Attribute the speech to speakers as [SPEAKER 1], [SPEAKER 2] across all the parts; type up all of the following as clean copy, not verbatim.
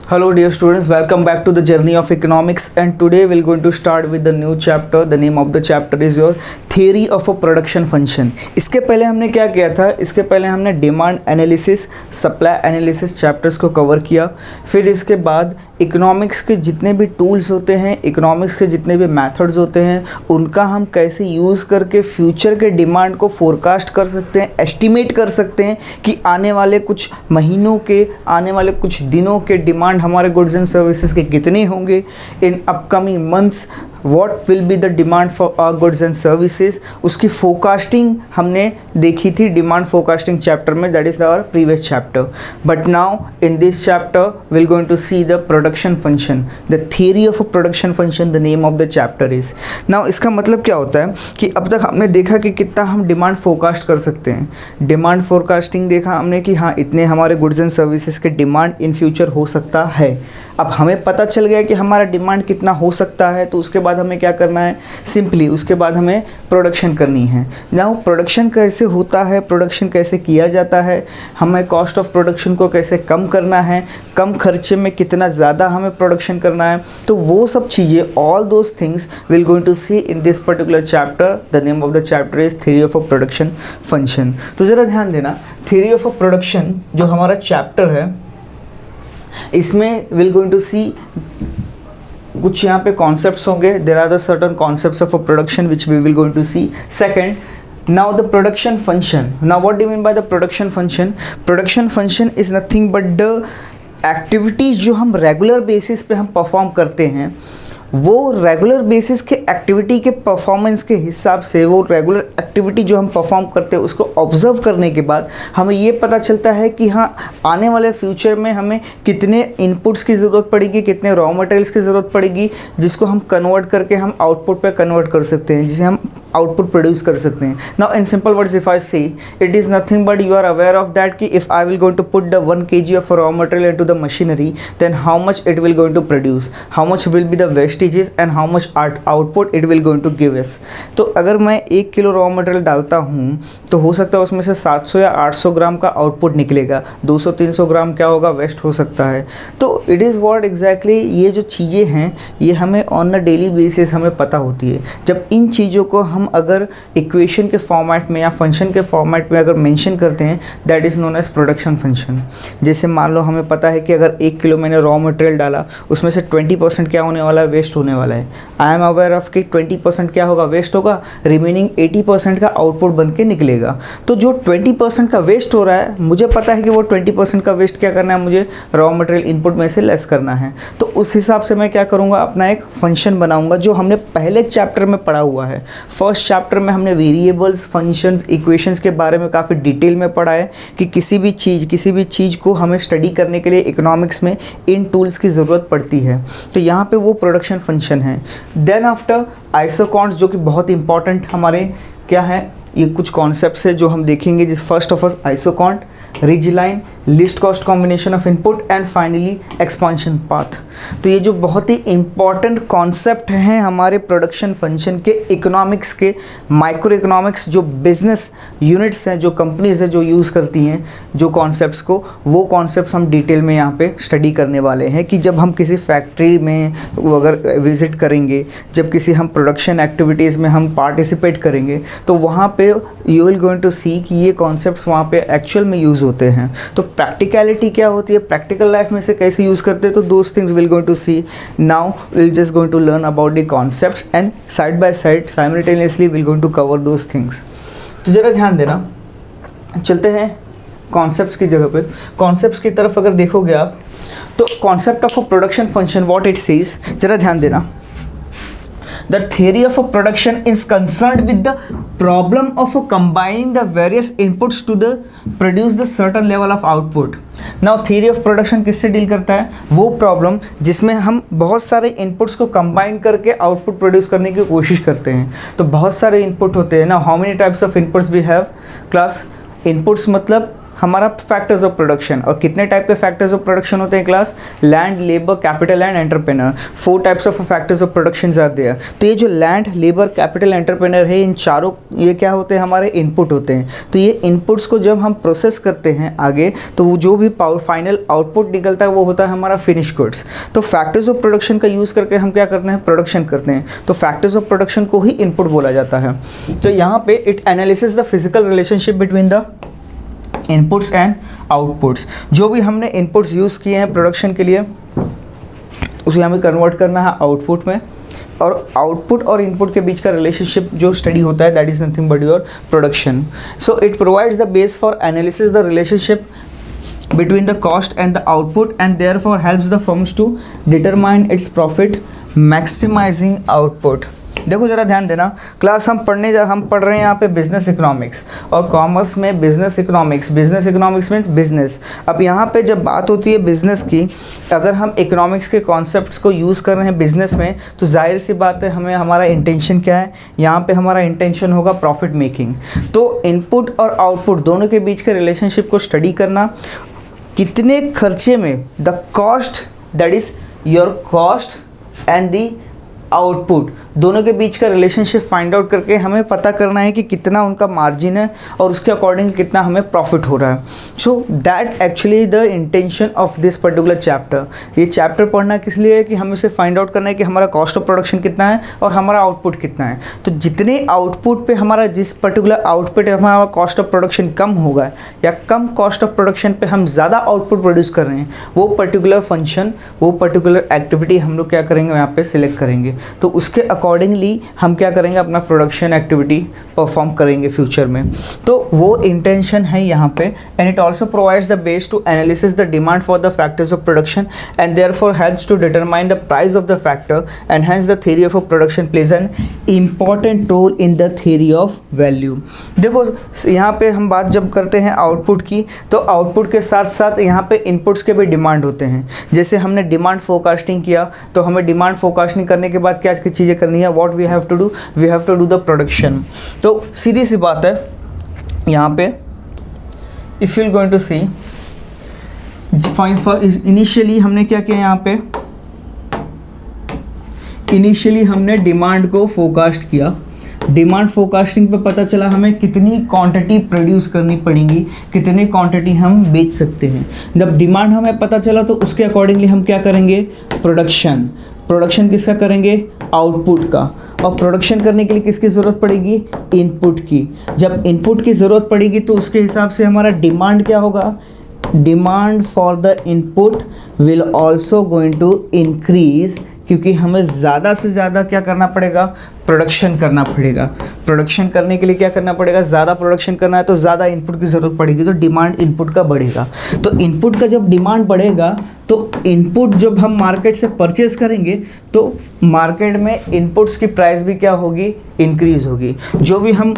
[SPEAKER 1] Hello dear students, welcome back to the journey of economics, and today we're going to start with the new chapter. The name of the chapter is your theory of a production function. इसके पहले हमने क्या किया था? इसके पहले हमने demand analysis, supply analysis chapters को कवर किया। फिर इसके बाद इकोनॉमिक्स के जितने भी टूल्स होते हैं, इकोनॉमिक्स के जितने भी मेथड्स होते हैं, उनका हम कैसे यूज़ करके फ्यूचर के डिमांड को फोरकास्ट कर सकते हैं, एस्टिमेट कर सकते हैं कि आने वाले कुछ महीनों के, आने वाले कुछ दिनों के डिमांड हमारे गुड्स एंड सर्विसेज के कितने होंगे in upcoming months, what will be the demand for our goods and services. उसकी फोरकास्टिंग हमने देखी थी डिमांड फोरकास्टिंग चैप्टर में, that is our previous chapter. But now in this chapter we are going to see the production function, the theory of a production function, the name of the chapter is. Now इसका मतलब क्या होता है कि अब तक हमने देखा कि कितना हम डिमांड फोरकास्ट कर सकते हैं। डिमांड फोरकास्टिंग देखा हमने कि हाँ, इतने हमारे गुड्स एंड सर्विसेज के डिमांड इन फ्यूचर हो सकता है। अब हमें पता चल गया कि हमारा डिमांड कितना हो सकता है, तो उसके बाद हमें क्या करना है? सिंपली उसके बाद हमें प्रोडक्शन करनी है। नाउ प्रोडक्शन कैसे होता है, प्रोडक्शन कैसे किया जाता है, हमें कॉस्ट ऑफ प्रोडक्शन को कैसे कम करना है, कम खर्चे में कितना ज़्यादा हमें प्रोडक्शन करना है, तो वो सब चीज़ें, all those things will going to see in this particular chapter. The name of the chapter is theory of a production function. तो ज़रा ध्यान देना, थ्योरी ऑफ अ प्रोडक्शन जो हमारा चैप्टर है, इसमें विल गोइंग टू सी कुछ यहाँ पे कॉन्सेप्ट्स होंगे। There are the certain concepts of a production which we will going to see. Second, now the production function. Now what do you mean by the production function? Production function is nothing but the activities जो हम regular basis पे हम perform करते हैं, वो regular basis के activity के performance के हिसाब से, वो रेगुलर एक्टिविटी जो हम परफॉर्म करते हैं उसको ऑब्जर्व करने के बाद हमें ये पता चलता है कि हाँ, आने वाले फ्यूचर में हमें कितने इनपुट्स की ज़रूरत पड़ेगी, कितने रॉ मटेरियल्स की ज़रूरत पड़ेगी, जिसको हम कन्वर्ट करके हम आउटपुट पे कन्वर्ट कर सकते हैं, जिसे हम आउटपुट प्रोड्यूस कर सकते हैं। Now in simple words if I say, it is nothing but you are aware of that कि if I will going to put the 1 kg of raw material into the machinery, then how much it will going to produce, how much will be the wastages and how much output it will going to give us. तो अगर मैं 1 kilo raw material डालता हूँ तो हो सकता है उसमें से 700 या 800 ग्राम का आउटपुट निकलेगा, 200-300 ग्राम क्या होगा, वेस्ट हो सकता है। तो इट इज़ व्हाट एग्जैक्टली, ये जो चीज़ें हैं ये हमें ऑन अ डेली बेसिस हमें पता होती है। जब इन चीज़ों को हम अगर इक्वेशन के फॉर्मेट में या फंक्शन के फॉर्मेट में अगर मेंशन करते हैं, that is known as production function. जैसे मान लो हमें पता है कि अगर 1 किलो मैंने रॉ मटेरियल डाला, उसमें से 20% क्या होने वाला है, वेस्ट होने वाला है। आई एम अवेयर ऑफ कि 20% क्या होगा, वेस्ट होगा, रिमेनिंग 80% का आउटपुट बन के निकलेगा। तो जो 20% का वेस्ट हो रहा है, मुझे पता है कि वो 20% का वेस्ट क्या करना है, मुझे रॉ मटेरियल इनपुट में से लेस करना है। तो उस हिसाब से मैं क्या करूँगा, अपना एक फंक्शन बनाऊँगा जो हमने पहले चैप्टर में पढ़ा हुआ है। फर्स्ट चैप्टर में हमने वेरिएबल्स, फंक्शंस, इक्वेशंस के बारे में काफ़ी डिटेल में पढ़ा है कि किसी भी चीज़ को हमें स्टडी करने के लिए इकोनॉमिक्स में इन टूल्स की ज़रूरत पड़ती है। तो यहाँ पे वो प्रोडक्शन फंक्शन है। देन आफ्टर आइसोकॉन्ट्स, जो कि बहुत इंपॉर्टेंट हमारे क्या है, ये कुछ कॉन्सेप्ट्स है जो हम देखेंगे। जिस first of all isoquant, ridge line, list cost combination of input and finally expansion path. तो ये जो बहुत ही इंपॉर्टेंट कॉन्सेप्ट हैं हमारे प्रोडक्शन फंक्शन के, इकोनॉमिक्स के, माइक्रो इकोनॉमिक्स जो बिजनेस यूनिट्स हैं, जो कंपनीज हैं जो यूज़ करती हैं जो कॉन्सेप्ट्स को, वो कॉन्सेप्ट्स हम डिटेल में यहाँ पे स्टडी करने वाले हैं कि जब हम किसी फैक्ट्री में अगर विज़िट करेंगे, जब किसी हम प्रोडक्शन एक्टिविटीज़ में हम पार्टिसिपेट करेंगे, तो वहाँ पे यू विल गोइंग टू सी कि ये कॉन्सेप्ट्स वहाँ पे एक्चुअल में यूज़ होते हैं। तो प्रैक्टिकलिटी क्या होती है, प्रैक्टिकल लाइफ में से कैसे यूज़ करते हैं, तो those things will going to see. Now will just going to learn about the concepts and side by side simultaneously will going to cover those things. तो ज़रा ध्यान देना, चलते हैं कॉन्सेप्ट्स की जगह पे। कॉन्सेप्ट्स की तरफ अगर देखोगे आप, तो concept of a production function what it says, ज़रा ध्यान देना। The theory of a production is concerned with the problem of combining the various inputs to the produce the certain level of output. Now theory of production किससे deal करता है, वो problem जिसमें हम बहुत सारे इनपुट्स को कंबाइन करके आउटपुट प्रोड्यूस करने की कोशिश करते हैं। तो बहुत सारे इनपुट होते हैं ना, how many types of inputs we have class. Inputs मतलब हमारा फैक्टर्स ऑफ प्रोडक्शन। और कितने टाइप के फैक्टर्स ऑफ प्रोडक्शन होते हैं class? Land, labour, capital and entrepreneur. 4 types of factors of production आते हैं। तो ये जो लैंड, लेबर, कैपिटल, एंटरप्रेन्योर है, इन चारों ये क्या होते हैं? हमारे इनपुट होते हैं। तो ये इनपुट्स को जब हम प्रोसेस करते हैं आगे, तो वो जो भी फाइनल आउटपुट निकलता है वो होता है हमारा फिनिश गुड्स। तो फैक्टर्स ऑफ प्रोडक्शन का यूज़ करके हम क्या करते हैं? प्रोडक्शन करते हैं। तो फैक्टर्स ऑफ प्रोडक्शन को ही इनपुट बोला जाता है। तो यहाँ पे it analysis the physical relationship between the inputs and outputs. जो भी हमने इनपुट्स यूज़ किए हैं प्रोडक्शन के लिए, उसे हमें कन्वर्ट करना है आउटपुट में। और आउटपुट और इनपुट के बीच का रिलेशनशिप जो स्टडी होता है, that is nothing but your production. So it provides the base for analysis the relationship between the cost and the output and therefore helps the firms to determine its profit, maximizing output। देखो ज़रा ध्यान देना class, हम पढ़ रहे हैं यहाँ पे बिजनेस इकोनॉमिक्स, और कॉमर्स में बिजनेस इकोनॉमिक्स मीन्स बिजनेस। अब यहाँ पे जब बात होती है बिजनेस की, अगर हम इकोनॉमिक्स के कॉन्सेप्ट्स को यूज़ कर रहे हैं बिजनेस में, तो जाहिर सी बात है हमें हमारा इंटेंशन क्या है? यहाँ पे हमारा इंटेंशन होगा प्रॉफिट मेकिंग। तो इनपुट और आउटपुट दोनों के बीच के रिलेशनशिप को स्टडी करना, कितने खर्चे में the cost, that is your cost and the output, दोनों के बीच का रिलेशनशिप फाइंड आउट करके हमें पता करना है कि कितना उनका मार्जिन है और उसके अकॉर्डिंग कितना हमें प्रॉफिट हो रहा है। So that actually the intention of this particular chapter. ये चैप्टर पढ़ना किस लिए है? कि हमें उसे फाइंड आउट करना है कि हमारा कॉस्ट ऑफ प्रोडक्शन कितना है और हमारा आउटपुट कितना है। तो जितने आउटपुट पे हमारा, जिस पर्टिकुलर आउटपुट हमारा कॉस्ट ऑफ प्रोडक्शन कम होगा या कम कॉस्ट ऑफ प्रोडक्शन पे हम ज़्यादा आउटपुट प्रोड्यूस कर रहे हैं, वो पर्टिकुलर फंक्शन, वो पर्टिकुलर एक्टिविटी हम लोग क्या करेंगे? यहाँ पे सिलेक्ट करेंगे। तो उसके अकॉर्डिंगली हम क्या करेंगे? अपना प्रोडक्शन एक्टिविटी परफॉर्म करेंगे फ्यूचर में। तो वो इंटेंशन है यहाँ पे। And it also provides the base to analysis the demand for the factors of production and therefore helps to determine the price of the factor and hence the theory of production plays an important role in the theory of value. देखो यहाँ पे हम बात जब करते हैं output की, तो आउटपुट के साथ साथ यहाँ पे इनपुट्स के भी डिमांड होते हैं। जैसे हमने डिमांड फोरकास्टिंग किया, तो हमें डिमांड फोरकास्टिंग करने के बाद क्या चीज़ें करनी है? What we have to do? We have to do the production. तो सीधी सी बात है यहाँ पे, if you going to see, initially हमने क्या किया? यहाँ पे इनिशियली हमने डिमांड को फोरकास्ट किया। डिमांड फोरकास्टिंग पे पता चला हमें कितनी क्वांटिटी प्रोड्यूस करनी पड़ेगी, कितनी क्वांटिटी हम बेच सकते हैं। जब डिमांड हमें पता चला तो उसके अकॉर्डिंगली हम क्या करेंगे? प्रोडक्शन। प्रोडक्शन किसका करेंगे? आउटपुट का। और प्रोडक्शन करने के लिए किसकी ज़रूरत पड़ेगी? इनपुट की। जब इनपुट की ज़रूरत पड़ेगी तो उसके हिसाब से हमारा डिमांड क्या होगा? Demand for the input will also going to increase, क्योंकि हमें ज़्यादा से ज़्यादा क्या करना पड़ेगा? प्रोडक्शन करना पड़ेगा। प्रोडक्शन करने के लिए क्या करना पड़ेगा? ज़्यादा प्रोडक्शन करना है तो ज़्यादा इनपुट की ज़रूरत पड़ेगी, तो डिमांड इनपुट का बढ़ेगा। तो इनपुट का जब डिमांड बढ़ेगा तो इनपुट जब हम मार्केट से परचेज़ करेंगे तो मार्केट में इनपुट्स की प्राइस भी क्या होगी? इंक्रीज़ होगी। जो भी हम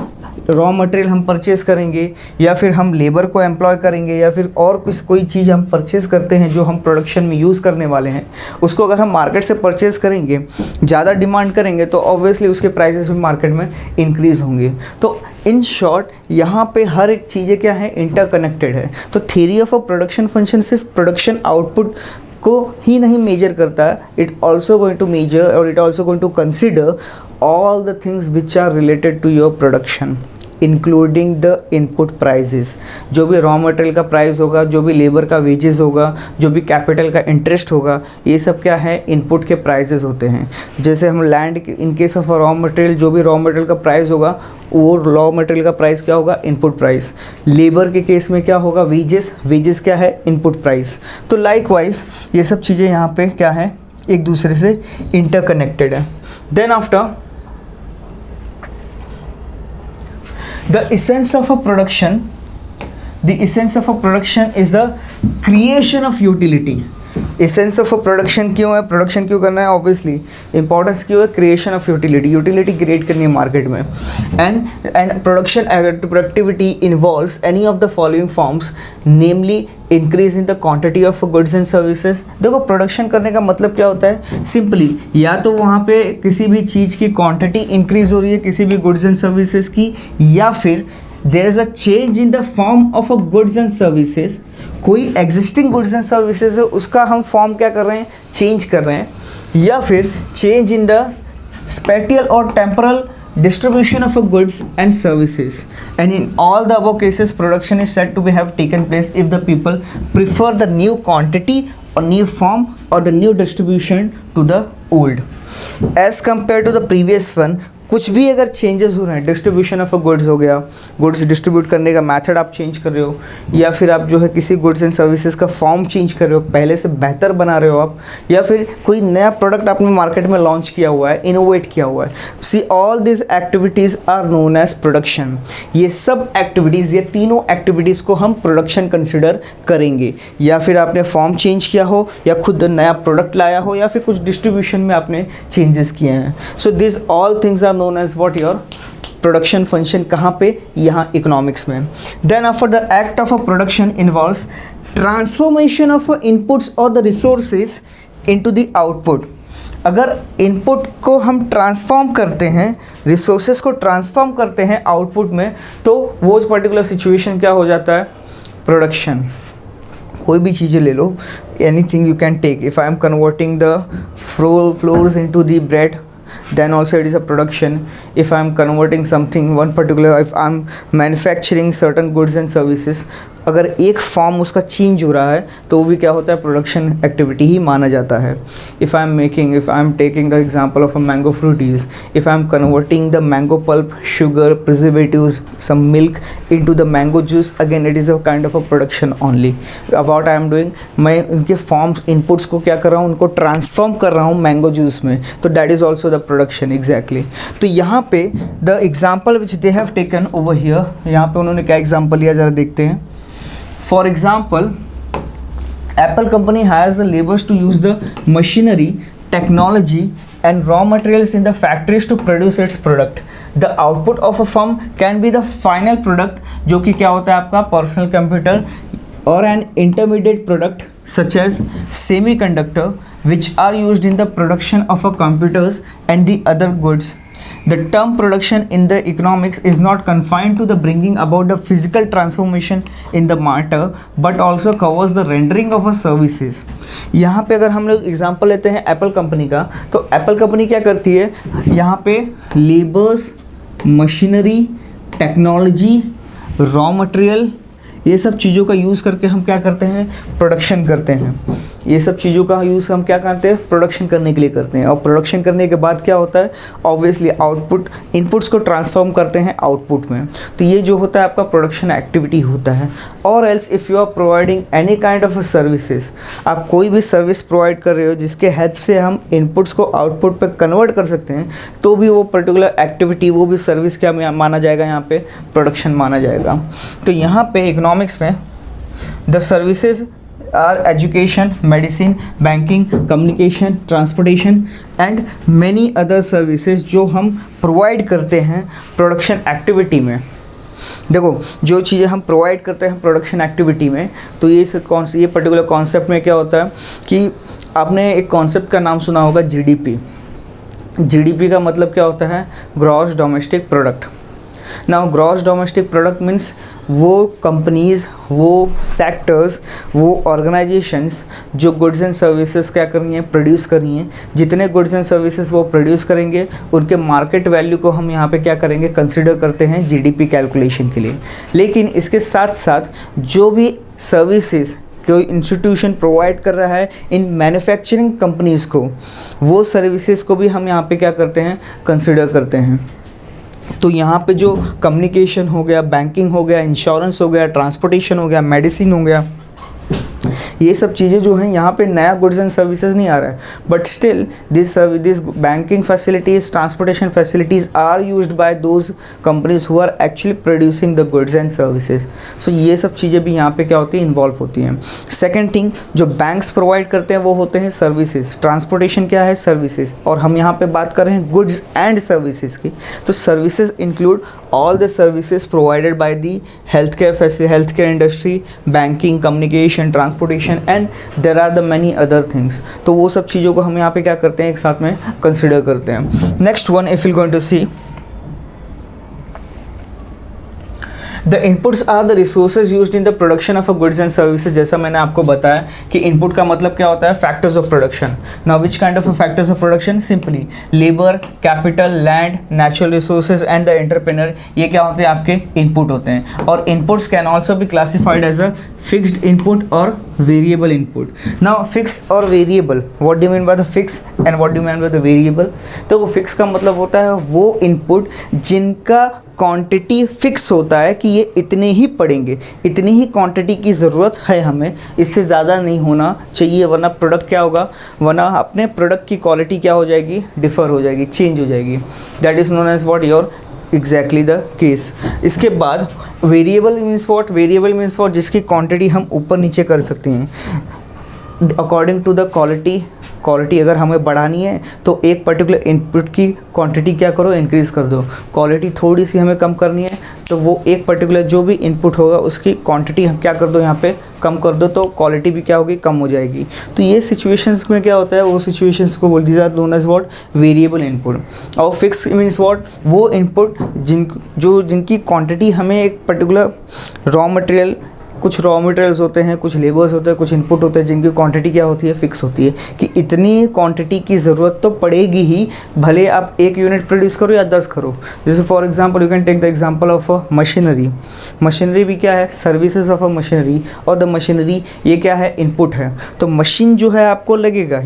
[SPEAKER 1] रॉ मटेरियल हम परचेज़ करेंगे या फिर हम लेबर को एम्प्लॉय करेंगे या फिर और कोई चीज़ हम परचेज़ करते हैं जो हम प्रोडक्शन में यूज़ करने वाले हैं, उसको अगर हम मार्केट से परचेज़ करेंगे, ज़्यादा डिमांड करेंगे, तो ऑब्वियसली उसके प्राइसेस भी मार्केट में इंक्रीज़ होंगे। तो इन शॉर्ट यहाँ पे हर एक चीज़ें क्या है? इंटरकनेक्टेड है। तो theory of a production function सिर्फ प्रोडक्शन आउटपुट को ही नहीं मेजर करता है, it also going to measure और it also going to consider all the things which are related to your production including the input prices. जो भी raw material का प्राइस होगा, जो भी लेबर का वेजेस होगा, जो भी कैपिटल का इंटरेस्ट होगा, ये सब क्या है? इनपुट के प्राइजेस होते हैं। जैसे हम land, in case of raw material, जो भी रॉ मटेरियल का प्राइस होगा वो रॉ मटेरियल का प्राइस क्या होगा? Input price. लेबर के केस में क्या होगा? वेजेस क्या है? Input price. तो लाइकवाइज ये सब चीज़ें यहाँ पे क्या है? एक दूसरे से इंटरकनेक्टेड है। Then after the essence of a production is the creation of utility। Essence of a production क्यों है? प्रोडक्शन क्यों करना है? ऑब्वियसली इंपॉर्टेंस क्यों है? क्रिएशन ऑफ यूटिलिटी क्रिएट करनी है मार्केट में। And production productivity involves any of the following forms, namely increase in the quantity of goods and services. देखो प्रोडक्शन करने का मतलब क्या होता है? सिंपली या तो वहाँ पे किसी भी चीज़ की क्वांटिटी इंक्रीज हो रही है, किसी भी गुड्स एंड सर्विसेज की, या फिर there is a change in the form of a goods and services, कोई एग्जिस्टिंग गुड्स एंड सर्विसेज है उसका हम फॉर्म क्या कर रहे हैं, चेंज कर रहे हैं, या फिर चेंज इन द स्पेटियल और temporal distribution of goods and services, and in all the above cases production is said to be have taken place if the people prefer the new quantity or new form or the new distribution to the old as compared to the previous one. कुछ भी अगर changes हो रहे हैं, distribution of a goods हो गया, goods distribute करने का मेथड आप चेंज कर रहे हो, या फिर आप जो है किसी गुड्स एंड सर्विसेज का फॉर्म चेंज कर रहे हो, पहले से बेहतर बना रहे हो आप, या फिर कोई नया प्रोडक्ट आपने मार्केट में लॉन्च किया हुआ है, इनोवेट किया हुआ है, see all this activities are known as production. ये सब एक्टिविटीज़, ये तीनों एक्टिविटीज़ को हम प्रोडक्शन कंसिडर करेंगे। या फिर आपने फॉर्म चेंज किया हो, या खुद नया प्रोडक्ट लाया हो, या फिर कुछ डिस्ट्रीब्यूशन में आपने चेंजेस किए हैं। So this all things are known as what your production function। कहाँ पे, यहाँ इकोनॉमिक्स में। then after the act of a production involves transformation of inputs or the resources into the output। अगर input को हम transform करते हैं, resources को ट्रांसफॉर्म करते हैं आउटपुट में, तो वो पर्टिकुलर सिचुएशन क्या हो जाता है, प्रोडक्शन। कोई भी चीज़ें ले लो, anything you can take, if I am converting the flours into the bread, then also it is a production। if I am converting something one particular, if I am manufacturing certain goods and services, अगर एक form उसका change हो रहा है तो वो भी क्या होता है, प्रोडक्शन एक्टिविटी ही माना जाता है। If I am taking the example of a mango Frooties, if I am converting the mango pulp, sugar, preservatives, some milk into the mango juice, again it is a kind of a production only. What I am doing, मैं उनके forms, inputs को क्या कर रहा हूँ, उनको transform कर रहा हूँ मैंगो जूस में, तो that is also the production exactly. तो यहाँ पे the example which they have taken over here, यहाँ पे उन्होंने क्या एग्जाम्पल लिया, ज़रा देखते हैं। For example, Apple company has the labors to use the machinery, technology and raw materials in the factories to produce its product. The output of a firm can be the final product, जो कि क्या होता है आपका personal computer, or an intermediate product such as semiconductor which are used in the production of a computers and the other goods. The term production in the economics is not confined to the bringing about the physical transformation in the matter but also covers the rendering of a services। यहाँ पे अगर हम लोग example लेते हैं Apple company का, तो Apple company क्या करती है, यहाँ पे labours, machinery, technology, raw material, ये सब चीज़ों का यूज़ करके हम क्या करते हैं, प्रोडक्शन करते हैं। ये सब चीज़ों का यूज़ हम क्या करते हैं, प्रोडक्शन करने के लिए करते हैं। और प्रोडक्शन करने के बाद क्या होता है, ऑब्वियसली आउटपुट, इनपुट्स को ट्रांसफॉर्म करते हैं आउटपुट में। तो ये जो होता है आपका प्रोडक्शन एक्टिविटी होता है। और else if you are providing any kind of services, आप कोई भी सर्विस प्रोवाइड कर रहे हो जिसके हेल्प से हम इनपुट्स को आउटपुट पर कन्वर्ट कर सकते हैं, तो भी वो पर्टिकुलर एक्टिविटी, वो भी सर्विस क्या माना जाएगा, यहाँ पे प्रोडक्शन माना जाएगा। तो यहाँ पे इकोनॉमिक्स में the services are education, medicine, banking, communication, transportation and many other services जो हम प्रोवाइड करते हैं प्रोडक्शन एक्टिविटी में। देखो, जो चीज़ें हम प्रोवाइड करते हैं प्रोडक्शन एक्टिविटी में, तो ये पर्टिकुलर कॉन्सेप्ट में क्या होता है कि आपने एक कॉन्सेप्ट का नाम सुना होगा, जीडीपी। जीडीपी का मतलब क्या होता है, gross domestic product. Now gross domestic product means वो कंपनीज़, वो सेक्टर्स, वो ऑर्गेनाइजेशंस जो गुड्स एंड सर्विसेज क्या कर रही हैं, प्रोड्यूस कर रही हैं। जितने गुड्स एंड सर्विसेज वो प्रोड्यूस करेंगे उनके मार्केट वैल्यू को हम यहाँ पे क्या करेंगे, कंसिडर करते हैं जीडीपी कैलकुलेशन के लिए। लेकिन इसके साथ साथ जो भी सर्विसेज कोई इंस्टीट्यूशन प्रोवाइड कर रहा है इन मैन्युफैक्चरिंग कंपनीज़ को, वो सर्विसेज को भी हम यहाँ पे क्या करते हैं, कंसिडर करते हैं। तो यहाँ पे जो कम्युनिकेशन हो गया, बैंकिंग हो गया, इंश्योरेंस हो गया, ट्रांसपोर्टेशन हो गया, मेडिसिन हो गया, ये सब चीज़ें जो हैं यहाँ पे नया गुड्स एंड सर्विसेज नहीं आ रहा है, but still this banking facilities, transportation facilities are used by those companies who are actually producing the goods and services. So ये सब चीज़ें भी यहाँ पे क्या होती हैं, इन्वॉल्व होती हैं। सेकेंड थिंग, जो बैंक्स प्रोवाइड करते हैं वो होते हैं सर्विसेज। ट्रांसपोर्टेशन क्या है, सर्विसेज। और हम यहाँ पे बात कर रहे हैं गुड्स एंड सर्विसेज की, तो services include all the services provided by the health care industry, banking, communication, transportation and there are the many other things. तो वो सब चीज़ों को हम यहाँ पे क्या करते हैं, एक साथ में कंसिडर करते हैं। Next one, if you going to see the inputs are the resources used in the production of a goods and services. जैसा मैंने आपको बताया कि इनपुट का मतलब क्या होता है, factors of production. Now which kind of factors of production, simply labour, capital, land, natural resources and the entrepreneur, ये क्या होते हैं, आपके इनपुट होते हैं। और inputs can also be classified as a fixed input और वेरिएबल इनपुट। नाउ फिक्स और variable, what do mean by the fix and what do mean by the variable. तो वो फिक्स का मतलब होता है वो इनपुट जिनका क्वांटिटी फिक्स होता है कि ये इतने ही पड़ेंगे, इतनी ही क्वांटिटी की ज़रूरत है हमें, इससे ज़्यादा नहीं होना चाहिए, वरना प्रोडक्ट क्या होगा, वरना अपने प्रोडक्ट की क्वालिटी क्या हो जाएगी, डिफ़र हो जाएगी, चेंज हो जाएगी। That is known as what, your exactly the case. इसके बाद variable means what, variable means what, जिसकी क्वांटिटी हम ऊपर नीचे कर सकते हैं अकॉर्डिंग टू द क्वालिटी अगर हमें बढ़ानी है तो एक पर्टिकुलर इनपुट की क्वांटिटी क्या करो, इंक्रीज़ कर दो। क्वालिटी थोड़ी सी हमें कम करनी है तो वो एक पर्टिकुलर जो भी इनपुट होगा उसकी क्वांटिटी हम क्या कर दो, यहाँ पे कम कर दो, तो क्वालिटी भी क्या होगी, कम हो जाएगी। तो ये सिचुएशंस में क्या होता है, वो सिचुएशंस को बोल दीजिए known as what, variable input. और फिक्स मीन्स व्हाट, वो इनपुट जिनकी क्वांटिटी हमें एक पर्टिकुलर कुछ रॉ मटेरियल्स होते हैं, कुछ लेबर्स होते हैं, कुछ इनपुट होते हैं, जिनकी क्वांटिटी क्या होती है, फिक्स होती है कि इतनी क्वांटिटी की ज़रूरत तो पड़ेगी ही, भले आप 1 यूनिट प्रोड्यूस करो या 10 करो। जैसे for example you can take the example of machinery. Machinery भी क्या है, सर्विसेज ऑफ अ मशीनरी, और द मशीनरी ये क्या है, इनपुट है। तो मशीन जो है आपको लगेगा,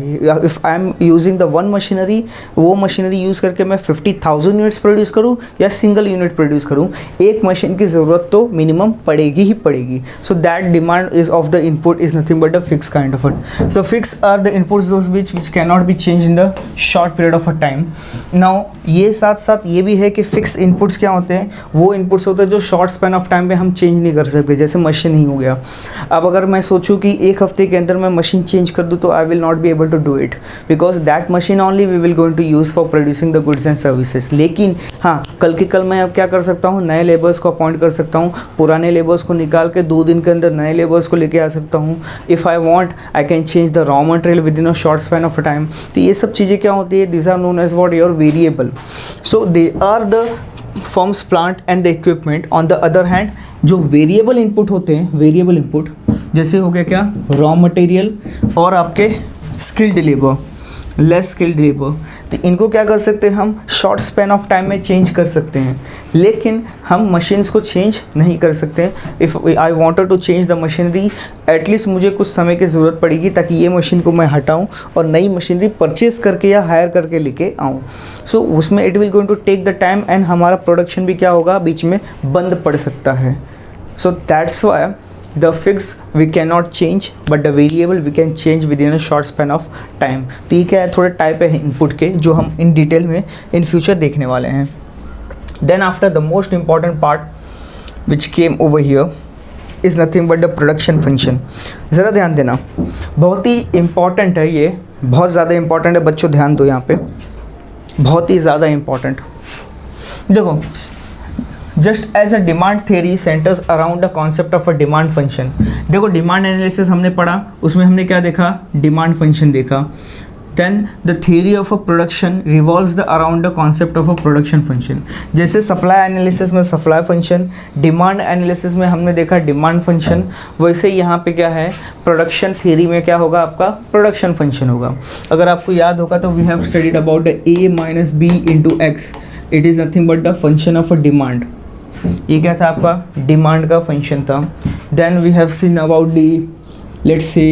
[SPEAKER 1] if I am using the one machinery, वो मशीनरी यूज़ करके मैं 50,000 यूनिट्स प्रोड्यूस करूँ या सिंगल यूनिट प्रोड्यूस करूँ, एक मशीन की ज़रूरत तो मिनिमम पड़ेगी ही पड़ेगी। So that demand is of the input is nothing but a fixed kind of it. So fixed are the inputs those which cannot be changed in the short period of a time. Now ये साथ साथ ये भी है कि fixed inputs क्या होते हैं, वो inputs होते हैं जो short span of time पे हम change नहीं कर सकते, जैसे मशीन ही हो गया। अब अगर मैं सोचूं कि एक हफ्ते के अंदर मैं मशीन चेंज कर दूं तो I will not be able to do it because that machine only we will going to use for producing the goods and services. लेकिन हाँ, कल के कल मैं अब क्या कर सकता हूँ, नए लेबर्स को अपॉइंट कर सकता हूँ, पुराने लेबर्स को निकाल के 2 दिन के अंदर नए लेबर्स को लेके आ सकता हूँ। If I want I can change the raw material within a short span of a time. तो ये सब चीज़ें क्या होती है, this are known as what, your variable. So they are the firms, plant and the equipment. On the other hand जो variable input होते हैं, वेरिएबल इनपुट जैसे हो गया क्या, रॉ मटेरियल और आपके skilled labour, less skilled labour, तो इनको क्या कर सकते हैं हम, शॉर्ट स्पैन ऑफ टाइम में चेंज कर सकते हैं, लेकिन हम मशीन्स को चेंज नहीं कर सकते। If I wanted to change the machinery, at least मुझे कुछ समय की ज़रूरत पड़ेगी ताकि ये मशीन को मैं हटाऊं और नई मशीनरी परचेज करके या हायर करके लेके आऊँ। सो उसमें it will going to take the time and हमारा प्रोडक्शन भी क्या होगा, बीच में बंद पड़ सकता है। So that's why the fixed we cannot change but the variable we can change within a short span of time। तो ये क्या है, थोड़े टाइप है इनपुट के जो हम इन डिटेल में इन फ्यूचर देखने वाले हैं। Then after the most important part which came over here is nothing but the production function. ज़रा ध्यान देना, बहुत ही इम्पॉर्टेंट है ये, बहुत ज़्यादा इम्पॉर्टेंट है बच्चों, ध्यान दो यहाँ पे, बहुत ही ज़्यादा इम्पॉर्टेंट। देखो, just as a demand theory centres around the concept of a demand function. देखो डिमांड एनालिसिस हमने पढ़ा, उसमें हमने क्या देखा, डिमांड फंक्शन देखा। Then the theory of a production revolves the around the concept of a production function. जैसे supply analysis में सप्लाई फंक्शन, डिमांड एनालिसिस में हमने देखा डिमांड फंक्शन, वैसे यहाँ पे क्या है, प्रोडक्शन थ्योरी में क्या होगा, आपका प्रोडक्शन फंक्शन होगा। अगर आपको याद होगा तो we have studied about the a minus b into x, it is nothing but the function of a demand. ये क्या था, आपका डिमांड का फंक्शन था। Then we have seen about the, let's say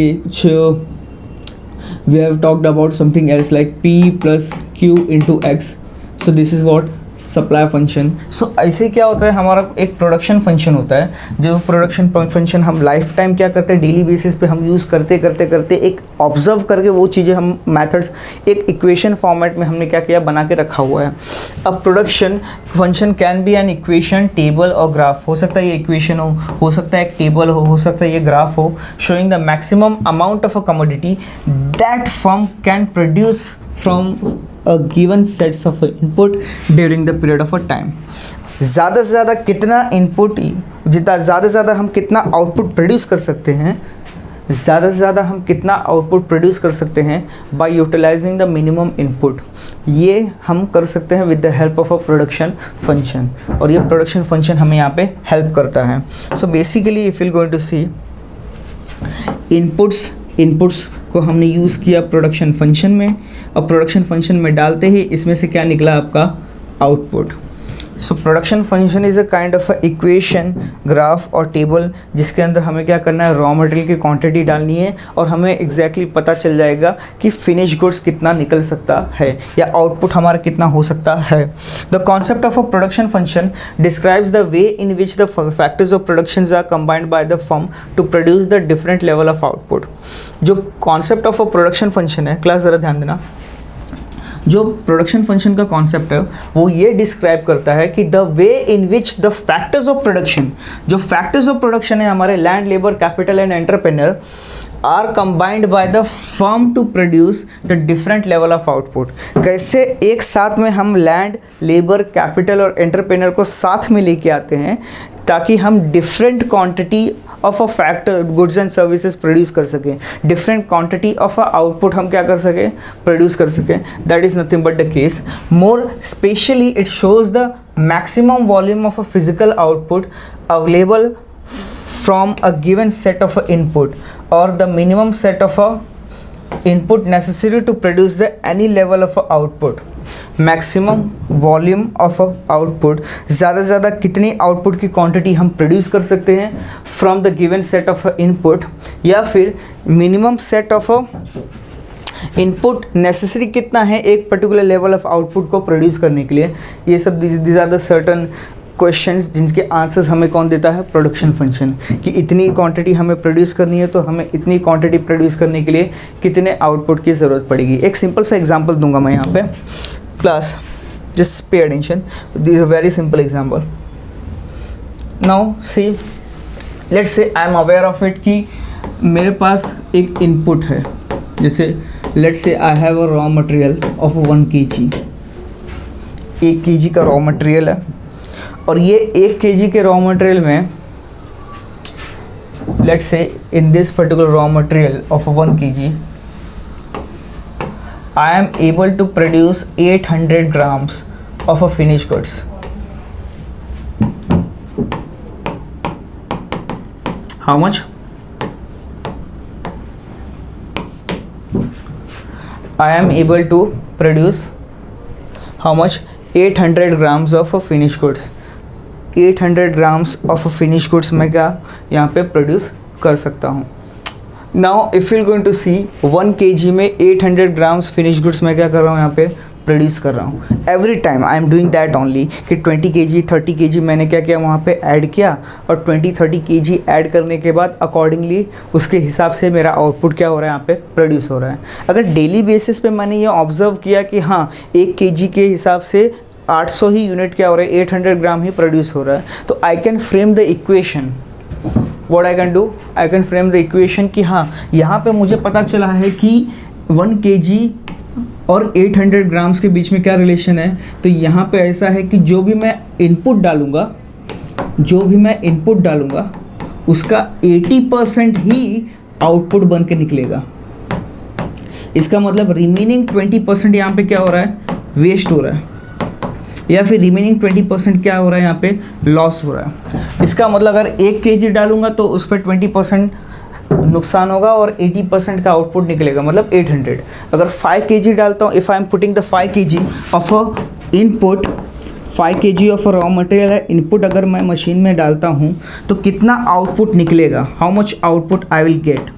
[SPEAKER 1] we have talked about something else like P plus Q into x. So this is what, supply function. सो ऐसे क्या होता है, हमारा एक प्रोडक्शन फंक्शन होता है, जो प्रोडक्शन फंक्शन हम लाइफ टाइम क्या करते हैं, डेली बेसिस पे हम यूज़ करते करते एक ऑब्जर्व करके वो चीज़ें हम मेथड्स एक इक्वेशन फॉर्मेट में हमने क्या किया, बना के रखा हुआ है। अब production function can be an equation, table और ग्राफ। हो सकता है ये इक्वेशन हो सकता है एक टेबल हो सकता है ये ग्राफ हो, showing the maximum amount of a commodity that firm can produce from a given sets of input during the period of a time। ज़्यादा से ज़्यादा कितना इनपुट, जितना ज़्यादा से ज़्यादा हम कितना आउटपुट प्रोड्यूस कर सकते हैं, ज़्यादा से ज़्यादा हम कितना आउटपुट प्रोड्यूस कर सकते हैं by utilising the minimum input, ये हम कर सकते हैं with the help of a production function, और ये प्रोडक्शन फंक्शन हमें यहाँ पे हेल्प करता है। So basically if you going to see inputs को हमने यूज़ किया प्रोडक्शन फंक्शन में, और प्रोडक्शन फंक्शन में डालते ही इसमें से क्या निकला आपका output. So production function is a kind of equation, graph और टेबल, जिसके अंदर हमें क्या करना है, रॉ मटेरियल की क्वांटिटी डालनी है और हमें एग्जैक्टली पता चल जाएगा कि फिनिश गुड्स कितना निकल सकता है या आउटपुट हमारा कितना हो सकता है। The concept of a production function describes the way in which the factors of production are combined by the firm to produce the different level of output. जो concept of a production function है, class ज़रा ध्यान देना, जो production function का concept है वो ये डिस्क्राइब करता है कि the way in which the factors of production, जो फैक्टर्स ऑफ प्रोडक्शन है हमारे land, labour, capital and entrepreneur, are combined by the firm to produce the different level of output. कैसे एक साथ में हम लैंड, लेबर, कैपिटल और entrepreneur को साथ में लेके आते हैं ताकि हम different quantity of a factor goods and services produce कर सकें, different quantity of a output हम क्या कर सकें, प्रोड्यूस कर सकें। That is nothing but the case. More specially it shows the maximum volume of a physical output available from a given set of input or the minimum set of input necessary to produce the any level of output। Maximum volume of output, ज़्यादा से ज़्यादा कितनी output की quantity हम produce कर सकते हैं from the given set of input, या फिर minimum set of input necessary कितना है एक पर्टिकुलर लेवल ऑफ आउटपुट को प्रोड्यूस करने के लिए। ये सब these are the certain questions जिनके आंसर्स हमें कौन देता है, प्रोडक्शन फंक्शन, कि इतनी क्वांटिटी हमें प्रोड्यूस करनी है तो हमें इतनी क्वांटिटी प्रोड्यूस करने के लिए कितने आउटपुट की ज़रूरत पड़ेगी। एक सिंपल सा एग्जांपल दूंगा मैं यहाँ पे, class just pay attention, this is a very simple example. Now see let's say I am aware of it कि मेरे पास एक इनपुट है, जैसे let's say I have a raw material of 1 kg, 1 kg का रॉ मटेरियल है, और ये 1 kg के रॉ मटेरियल में let's say in this particular raw material of 1 kg I am able to produce 800 grams of a finished goods। How much? I am able to produce how much? 800 grams of a finished goods। 800 grams of a finished goods मैं क्या यहाँ पे produce कर सकता हूँ। Now if you going to see 1 kg में 800 grams finish goods मैं क्या कर रहा हूँ यहाँ पे प्रोड्यूस कर रहा हूँ। Every time I am doing that only कि 20 kg 30 kg मैंने क्या किया वहाँ पे ऐड किया, और 20-30 kg ऐड करने के बाद अकॉर्डिंगली उसके हिसाब से मेरा आउटपुट क्या हो रहा है यहाँ पे प्रोड्यूस हो रहा है। अगर डेली बेसिस पे मैंने ये ऑब्जर्व किया कि हाँ 1 kg के हिसाब से 800 ही यूनिट क्या हो रहा है, 800 ग्राम ही प्रोड्यूस हो रहा है, तो I can frame the equation. What I can do, I can frame the equation कि हाँ यहाँ पे मुझे पता चला है कि 1 kg और 800 ग्राम्स के बीच में क्या रिलेशन है। तो यहाँ पे ऐसा है कि जो भी मैं इनपुट डालूँगा उसका 80% ही आउटपुट बन के निकलेगा। इसका मतलब रिमेनिंग 20% यहाँ पे क्या हो रहा है, वेस्ट हो रहा है, या फिर रिमेनिंग 20% क्या हो रहा है यहाँ पे, लॉस हो रहा है। इसका मतलब अगर 1 kg डालूंगा तो उस पर 20% नुकसान होगा और 80% का आउटपुट निकलेगा, मतलब 800। अगर 5 kg डालता हूँ, if I am putting the 5 kg of a input, 5 kg of a raw material है इनपुट, अगर मैं मशीन में डालता हूँ तो कितना आउटपुट निकलेगा, how much output I will get.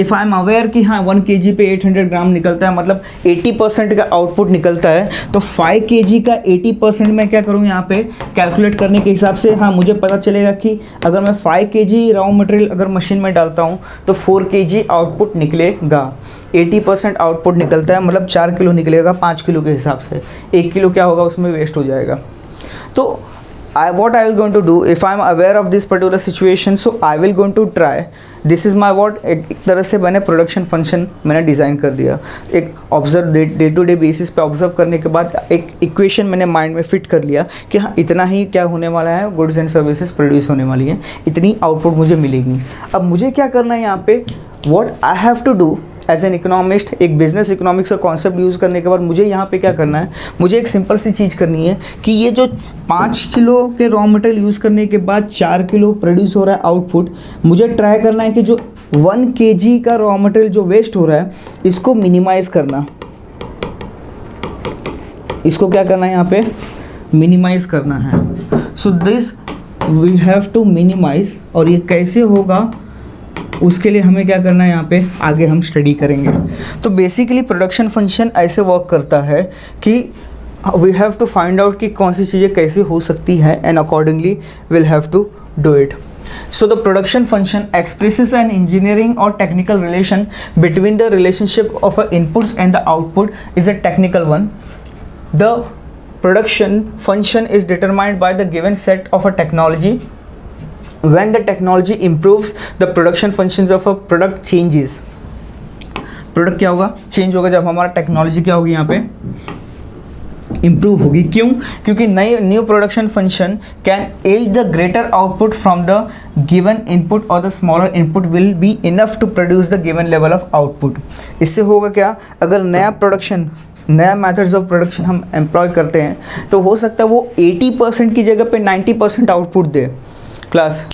[SPEAKER 1] If I am aware कि हाँ 1 kg पे 800 ग्राम निकलता है, मतलब 80% का आउटपुट निकलता है, तो 5 kg का 80% मैं क्या करूँ यहाँ पे कैलकुलेट करने के हिसाब से, हाँ मुझे पता चलेगा कि अगर मैं 5 kg रॉ मटेरियल अगर मशीन में डालता हूँ तो 4 kg आउटपुट निकलेगा। 80% आउटपुट निकलता है, मतलब 4 किलो निकलेगा 5 किलो के हिसाब से, 1 किलो क्या होगा उसमें वेस्ट हो जाएगा। तो what I will going to do if I am aware of this particular situation, so I will going to try, this is my what, एक तरह से मैंने प्रोडक्शन फंक्शन मैंने डिज़ाइन कर दिया। एक observe day to day basis पे observe करने के बाद एक इक्वेशन मैंने माइंड में फिट कर लिया कि हाँ इतना ही क्या होने वाला है, गुड्स एंड सर्विसेज प्रोड्यूस होने वाली है, इतनी आउटपुट मुझे मिलेगी। अब मुझे क्या करना है यहाँ पे, what I have to do as an economist, एक बिजनेस इकोनॉमिक्स का कॉन्सेप्ट यूज़ करने के बाद मुझे यहाँ पे क्या करना है, मुझे एक सिंपल सी चीज़ करनी है कि ये जो 5 किलो के रॉ मटेरियल यूज़ करने के बाद 4 किलो प्रोड्यूस हो रहा है आउटपुट, मुझे ट्राई करना है कि जो 1 kg का रॉ मटेरियल जो वेस्ट हो रहा है इसको मिनिमाइज़ करना, इसको क्या करना है यहाँ पे मिनिमाइज़ करना है। So this we have to minimise, और ये कैसे होगा उसके लिए हमें क्या करना है यहाँ पे आगे हम स्टडी करेंगे। तो बेसिकली प्रोडक्शन फंक्शन ऐसे वर्क करता है कि we have to find out कि कौन सी चीज़ें कैसे हो सकती है and accordingly will have to do it. So the production function expresses an engineering or technical relation between the relationship of inputs and the output is a technical one. The production function is determined by the given set of a technology. When the technology improves, the production functions of a product changes. Product क्या होगा, change होगा जब हमारा technology क्या होगी यहाँ पे improve होगी। क्यों? क्योंकि new production function can as the greater output from the given input और the smaller input will be enough to produce the given level of output. इससे होगा क्या, अगर नया मेथड्स ऑफ प्रोडक्शन हम एम्प्लॉय करते हैं तो हो सकता है वो 80% की जगह पे 90% आउटपुट दे। क्लास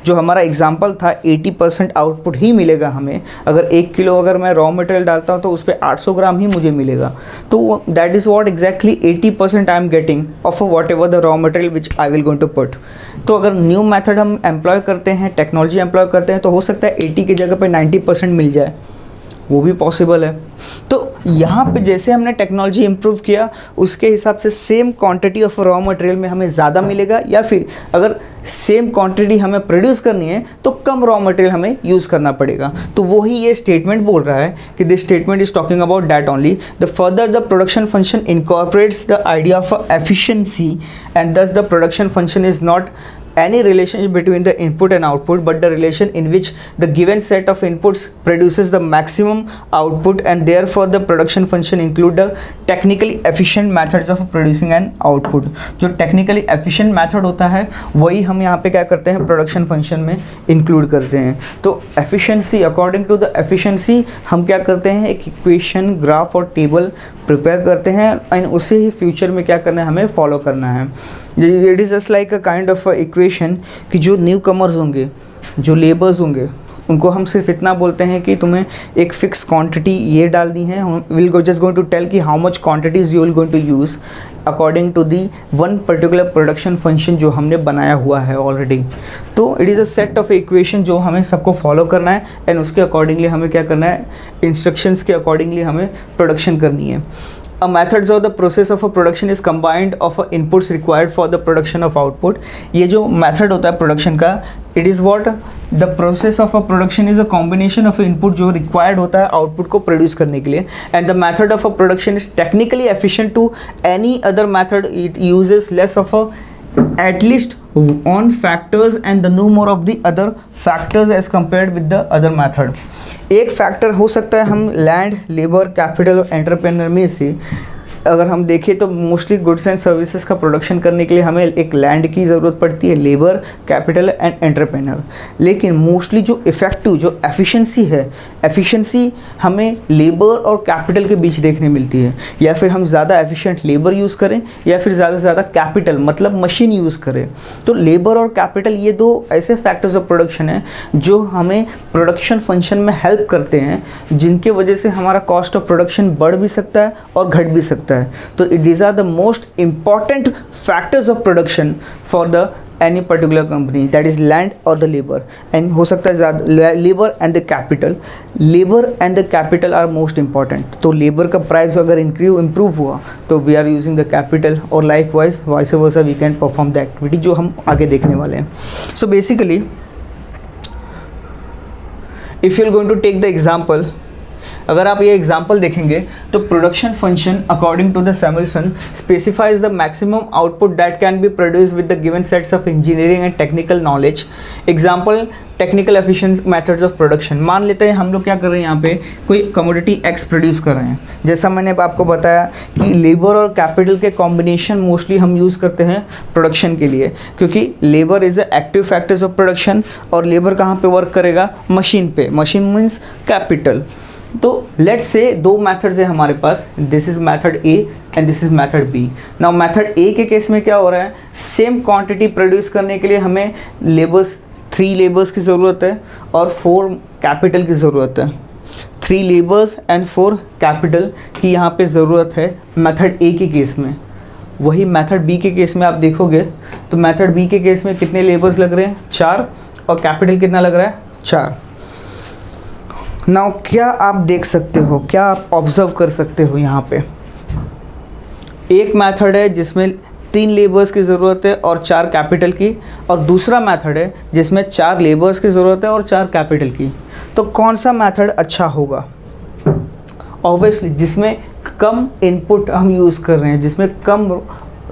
[SPEAKER 1] जो हमारा एग्जाम्पल था 80% आउटपुट ही मिलेगा हमें। अगर 1 किलो अगर मैं रॉ मटेरियल डालता हूँ तो उस पर 800 ग्राम ही मुझे मिलेगा। तो that is what exactly 80% I am getting of whatever the raw material which I will going to put. तो अगर न्यू मेथड हम एम्प्लॉय करते हैं, टेक्नोलॉजी एम्प्लॉय करते हैं, तो हो सकता है 80 की जगह पे 90% मिल जाए, वो भी पॉसिबल है। तो यहाँ पे जैसे हमने टेक्नोलॉजी इम्प्रूव किया उसके हिसाब से same quantity of raw material में हमें ज़्यादा मिलेगा, या फिर अगर सेम क्वांटिटी हमें प्रोड्यूस करनी है तो कम रॉ मटेरियल हमें यूज़ करना पड़ेगा। तो वही ये स्टेटमेंट बोल रहा है कि this statement is talking about that only the further the production function incorporates the idea of efficiency and thus the production function is not any relationship between the input and output, but the relation in which the given set of inputs produces the maximum output, and therefore the production function include the technically efficient methods of producing an output। जो technically efficient method होता है वही हम यहाँ पे क्या करते हैं प्रोडक्शन फंक्शन में इंक्लूड करते हैं। तो efficiency, according to the efficiency हम क्या करते हैं एक इक्वेशन, ग्राफ और टेबल प्रिपेयर करते हैं एंड उसे ही फ्यूचर में क्या करना है हमें फॉलो करना है। It is just like a kind of equation कि जो न्यू कमर्स होंगे, जो लेबर्स होंगे, उनको हम सिर्फ इतना बोलते हैं कि तुम्हें एक फिक्स क्वांटिटी ये डालनी है, will go just going to tell कि how much quantities you will going to use according to the one particular production function जो हमने बनाया हुआ है ऑलरेडी। तो it is a set of equation जो हमें सबको फॉलो करना है एंड उसके अकॉर्डिंगली हमें क्या करना है, इंस्ट्रक्शंस के अकॉर्डिंगली हमें प्रोडक्शन करनी है। A methods of the process of a production is combined of inputs required for the production of output। ये जो method होता है production का, it is what the process of a production is a combination of input जो required होता है output को produce करने के लिए, and the method of a production is technically efficient to any other method। It uses less of a at least on factors and the no more of the other factors as compared with the other method। एक factor हो सकता है हम land, labour, capital और entrepreneur में से अगर हम देखें तो मोस्टली गुड्स एंड सर्विसेज का प्रोडक्शन करने के लिए हमें एक लैंड की ज़रूरत पड़ती है, लेबर, कैपिटल एंड एंटरप्रेन्योर। लेकिन मोस्टली जो इफ़ेक्टिव, जो एफिशिएंसी है, एफिशिएंसी हमें लेबर और कैपिटल के बीच देखने मिलती है। या फिर हम ज़्यादा एफिशिएंट लेबर यूज़ करें या फिर ज़्यादा से ज़्यादा कैपिटल मतलब मशीन यूज़ करें। तो लेबर और कैपिटल ये दो ऐसे फैक्टर्स ऑफ प्रोडक्शन हैं जो हमें प्रोडक्शन फंक्शन में हेल्प करते हैं, जिनके वजह से हमारा कॉस्ट ऑफ प्रोडक्शन बढ़ भी सकता है और घट भी सकता है। तो these are the most important factors of production for the any particular company, that is land or the labor, and हो सकता है ज़्यादा labor and the capital are most important। तो labor का price अगर improve हुआ तो we are using the capital, और likewise vice versa we can perform the activity जो हम आगे देखने वाले हैं। So basically if you are going to take the example, अगर आप ये एग्जाम्पल देखेंगे तो production function according to the Samuelson specifies the maximum output that can be produce with the given sets of engineering and technical knowledge. Example technical efficient methods of production. मान लेते हैं हम लोग क्या कर रहे हैं, यहाँ पे कोई कमोडिटी एक्स प्रोड्यूस कर रहे हैं। जैसा मैंने आपको बताया कि लेबर और कैपिटल के कॉम्बिनेशन मोस्टली हम यूज़ करते हैं प्रोडक्शन के लिए, क्योंकि labour is a active factors of production. और लेबर कहाँ पे वर्क करेगा, मशीन पे। Machine means capital. तो लेट्स से दो मेथड्स है हमारे पास, this is method A and this is method B. Now method A के केस में क्या हो रहा है, सेम क्वांटिटी प्रोड्यूस करने के लिए हमें लेबर्स 3 लेबर्स की ज़रूरत है और 4 कैपिटल की ज़रूरत है। 3 लेबर्स एंड 4 कैपिटल की यहाँ पे ज़रूरत है मेथड ए के केस में। वही मेथड बी के केस में आप देखोगे तो मेथड बी के केस में कितने लेबर्स लग रहे हैं, 4, और कैपिटल कितना लग रहा है, 4। नाउ क्या आप देख सकते हो, क्या आप ऑब्जर्व कर सकते हो, यहाँ पे एक मेथड है जिसमें 3 लेबर्स की ज़रूरत है और 4 कैपिटल की, और दूसरा मेथड है जिसमें 4 लेबर्स की ज़रूरत है और 4 कैपिटल की। तो कौन सा मेथड अच्छा होगा? ऑब्वियसली जिसमें कम इनपुट हम यूज़ कर रहे हैं, जिसमें कम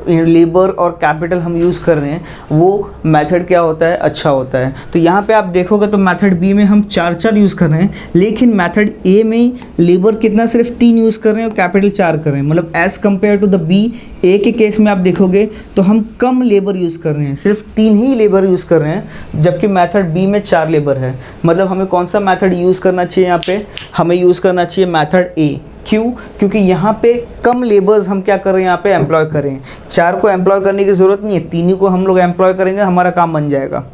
[SPEAKER 1] लेबर और कैपिटल हम यूज़ कर रहे हैं, वो मेथड क्या होता है, अच्छा होता है। तो यहाँ पे आप देखोगे तो मेथड बी में हम 4 यूज़ कर रहे हैं, लेकिन मेथड ए में लेबर कितना, सिर्फ 3 यूज़ कर रहे हैं और कैपिटल 4 कर रहे हैं। मतलब as compare to the B, A के केस में आप देखोगे तो हम कम लेबर यूज़ कर रहे हैं, सिर्फ 3 ही लेबर यूज़ कर रहे हैं, जबकि मेथड बी में 4 लेबर है। मतलब हमें कौन सा मेथड यूज़ करना चाहिए, यहाँ पे हमें यूज़ करना चाहिए मेथड ए। क्यों? क्योंकि यहाँ पे कम लेबर्स हम क्या कर रहे हैं, यहाँ पे एम्प्लॉय कर रहे हैं। 4 को एम्प्लॉय करने की ज़रूरत नहीं है, 3 ही को हम लोग एम्प्लॉय करेंगे, हमारा काम बन जाएगा।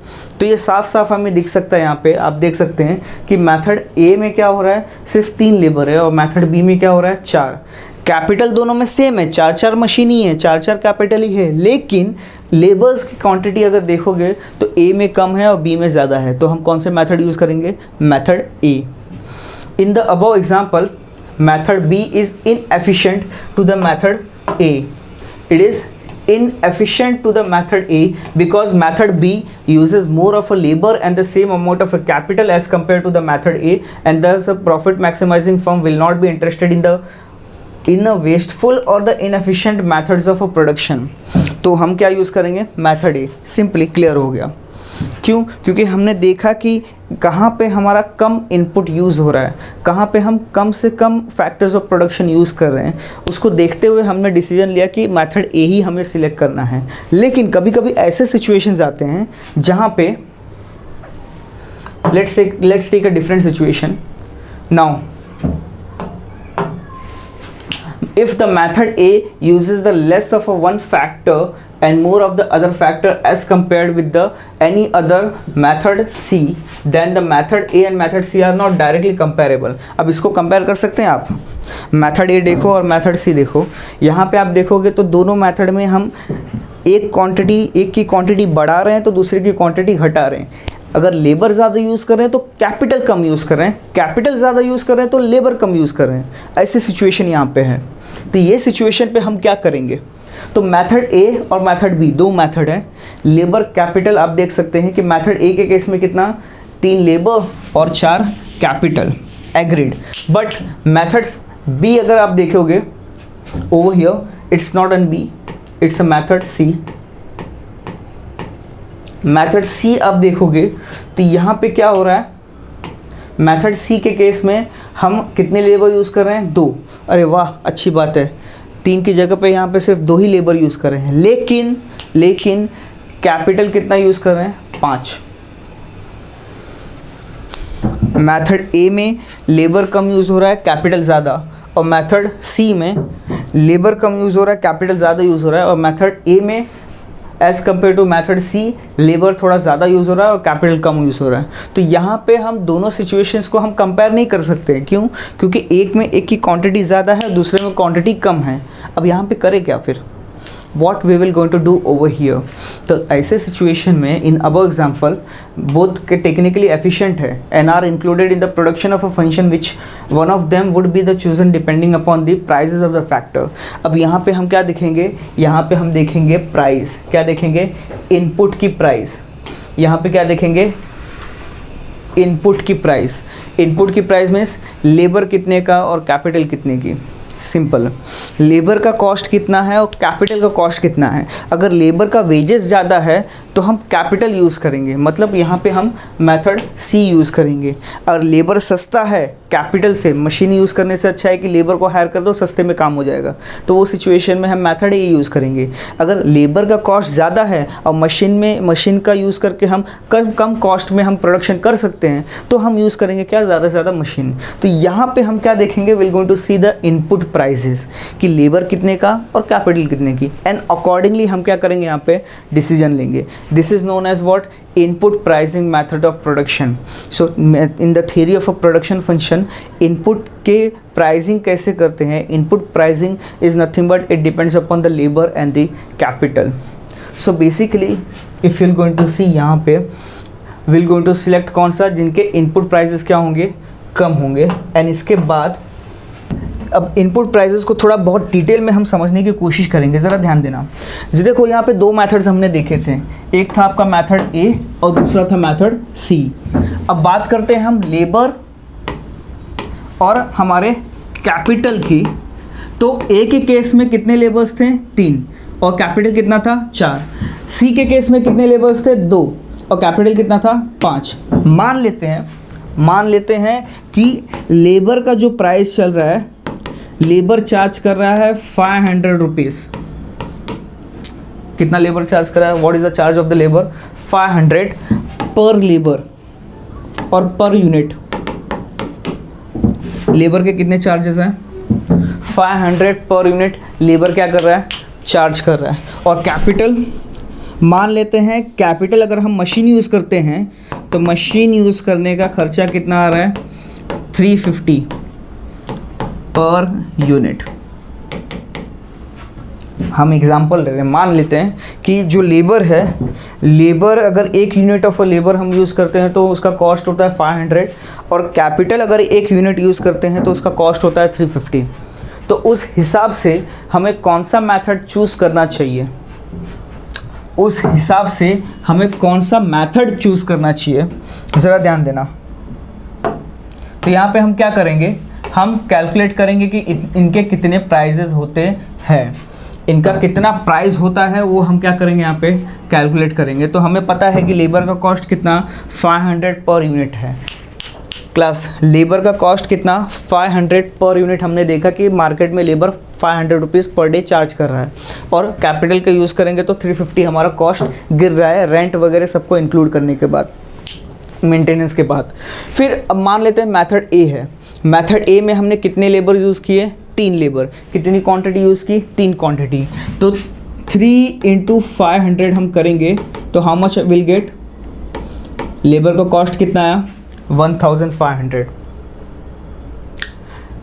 [SPEAKER 1] तो ये साफ साफ हमें दिख सकता है, यहाँ पे आप देख सकते हैं कि मेथड ए में क्या हो रहा है, सिर्फ 3 लेबर है, और मेथड बी में क्या हो रहा है, 4। कैपिटल दोनों में सेम है, 4 मशीन ही है, 4 कैपिटल ही है, लेकिन लेबर्स की क्वांटिटी अगर देखोगे तो ए में कम है और बी में ज़्यादा है। तो हम कौन से मेथड यूज़ करेंगे, method A. In the above example method B is inefficient to the method A. It is inefficient to the method A because method B uses more of a labor and the same amount of a capital as compared to the method A, and thus a profit maximizing firm will not be interested in a wasteful or the inefficient methods of a production. तो हम क्या use करेंगे, method A। Simply clear हो गया। क्यों? क्योंकि हमने देखा कि कहाँ पे हमारा कम इनपुट यूज़ हो रहा है, कहाँ पे हम कम से कम फैक्टर्स ऑफ प्रोडक्शन यूज़ कर रहे हैं, उसको देखते हुए हमने डिसीजन लिया कि मेथड ए ही हमें सिलेक्ट करना है। लेकिन कभी कभी ऐसे सिचुएशंस आते हैं जहाँ पे let's take a different situation. Now if the method A uses the less of a one factor and more of the other factor as compared with the any other method C, then the method A and method C are not directly comparable. अब इसको compare कर सकते हैं आप, method A देखो और method C देखो। यहाँ पे आप देखोगे तो दोनों मेथड में हम एक की क्वांटिटी बढ़ा रहे हैं तो दूसरे की क्वांटिटी घटा रहे हैं। अगर लेबर ज़्यादा यूज़ कर रहे हैं तो कैपिटल कम यूज़ कर रहे हैं, कैपिटल ज़्यादा यूज़ कर रहे हैं तो लेबर कम यूज़ कर रहे हैं। ऐसी सिचुएशन यहाँ पे है। तो ये सिचुएशन पे हम क्या करेंगे, तो मेथड ए और मेथड बी दो मेथड हैं। लेबर कैपिटल आप देख सकते हैं कि मेथड ए के केस में कितना, 3 लेबर और 4 capital, agreed. But methods B अगर आप देखोगे over here it's not an B, it's a method C. Method C आप देखोगे तो यहाँ पे क्या हो रहा है, मेथड सी के केस में हम कितने लेबर यूज़ कर रहे हैं, 2। अरे वाह, अच्छी बात है, 3 की जगह पे यहाँ पे सिर्फ 2 ही लेबर यूज़ कर रहे हैं। लेकिन कैपिटल कितना यूज़ कर रहे हैं, 5। मेथड ए में लेबर कम यूज़ हो रहा है, कैपिटल ज़्यादा, और मेथड सी में लेबर कम यूज़ हो रहा है, कैपिटल ज़्यादा यूज़ हो रहा है, और मेथड ए में as compare to method C labour थोड़ा ज़्यादा यूज़ हो रहा है और कैपिटल कम यूज़ हो रहा है। तो यहाँ पे हम दोनों सिचुएशंस को हम कंपेयर नहीं कर सकते। क्यों? क्योंकि एक में एक की क्वांटिटी ज़्यादा है, दूसरे में क्वांटिटी कम है। अब यहाँ पे करें क्या फिर, what we will going to do over here। तो ऐसे सिचुएशन में इन अबव एग्जाम्पल बोथ के टेक्निकली एफिशिएंट है and are included in the production of a function which one of them would be the chosen depending upon the prices of the factor। अब यहाँ पे हम क्या देखेंगे, यहाँ पे हम देखेंगे प्राइस, क्या देखेंगे, इनपुट की प्राइस। यहाँ पे क्या देखेंगे, इनपुट की प्राइस। इनपुट की प्राइस मीन्स लेबर कितने का और कैपिटल कितने की। सिंपल, लेबर का कॉस्ट कितना है और कैपिटल का कॉस्ट कितना है। अगर लेबर का वेजेस ज़्यादा है तो तो हम कैपिटल यूज़ करेंगे, मतलब यहाँ पे हम मेथड सी यूज़ करेंगे। अगर लेबर सस्ता है कैपिटल से, मशीन यूज़ करने से अच्छा है कि लेबर को हायर कर दो, सस्ते में काम हो जाएगा, तो वो सिचुएशन में हम मेथड ए यूज़ करेंगे। अगर लेबर का कॉस्ट ज़्यादा है और मशीन का यूज़ करके हम कम कॉस्ट में हम प्रोडक्शन कर सकते हैं, तो हम यूज़ करेंगे क्या, ज़्यादा से ज़्यादा मशीन। तो यहाँ पे हम क्या देखेंगे, will going to see the input prices कि लेबर कितने का और कैपिटल कितने की, एंड अकॉर्डिंगली हम क्या करेंगे, यहाँ पे डिसीजन लेंगे। This is known as what, input pricing method of production. So in the theory of a production function, input के प्राइसिंग कैसे करते हैं, input pricing is nothing but it depends upon the labour and the capital. So basically if you going to see, यहाँ पे will going to select कौन सा, जिनके input prices क्या होंगे, कम होंगे। एंड इसके बाद अब इनपुट प्राइसेस को थोड़ा बहुत डिटेल में हम समझने की कोशिश करेंगे, ज़रा ध्यान देना जी। देखो यहाँ पे दो मेथड्स हमने देखे थे, एक था आपका मेथड ए और दूसरा था मेथड सी। अब बात करते हैं हम लेबर और हमारे कैपिटल की। तो ए के केस में कितने लेबर्स थे, 3, और कैपिटल कितना था, 4। सी के केस में कितने लेबर्स थे, 2, और कैपिटल कितना था, 5। मान लेते हैं कि लेबर का जो प्राइस चल रहा है, लेबर चार्ज कर रहा है 500 रुपीज़। कितना लेबर चार्ज कर रहा है, what is the charge of the labour, 500 पर लेबर और पर यूनिट। लेबर के कितने चार्जेस हैं, 500 पर यूनिट लेबर क्या कर रहा है, चार्ज कर रहा है। और कैपिटल, मान लेते हैं कैपिटल अगर हम मशीन यूज़ करते हैं तो मशीन यूज़ करने का खर्चा कितना आ रहा है, 350 पर यूनिट। हम एग्जांपल ले रहे हैं, मान लेते हैं कि जो लेबर है, लेबर अगर 1 यूनिट ऑफ लेबर हम यूज़ करते हैं तो उसका कॉस्ट होता है 500, और कैपिटल अगर 1 यूनिट यूज़ करते हैं तो उसका कॉस्ट होता है 350। तो उस हिसाब से हमें कौन सा मेथड चूज़ करना चाहिए, उस हिसाब से हमें कौन सा मेथड चूज़ करना चाहिए, ज़रा ध्यान देना। तो यहाँ पे हम क्या करेंगे, हम कैलकुलेट करेंगे कि इनके कितने प्राइजेस होते हैं, इनका कितना प्राइस होता है वो हम क्या करेंगे, यहाँ पे कैलकुलेट करेंगे। तो हमें पता है कि लेबर का कॉस्ट कितना 500 पर यूनिट है। क्लास लेबर का कॉस्ट कितना 500 पर यूनिट, हमने देखा कि मार्केट में labour 500 rupees per day charge कर रहा है, और कैपिटल का यूज़ करेंगे तो 350 हमारा कॉस्ट गिर रहा है, रेंट वगैरह सबको इंक्लूड करने के बाद, मेंटेनेंस के बाद। फिर अब मान लेते हैं मेथड ए है। मेथड ए में हमने कितने लेबर यूज़ किए, 3 लेबर। कितनी क्वांटिटी यूज़ की, 3 क्वांटिटी। तो 3 × 500 हम करेंगे तो how much will gate, labour का कॉस्ट कितना आया, 1500।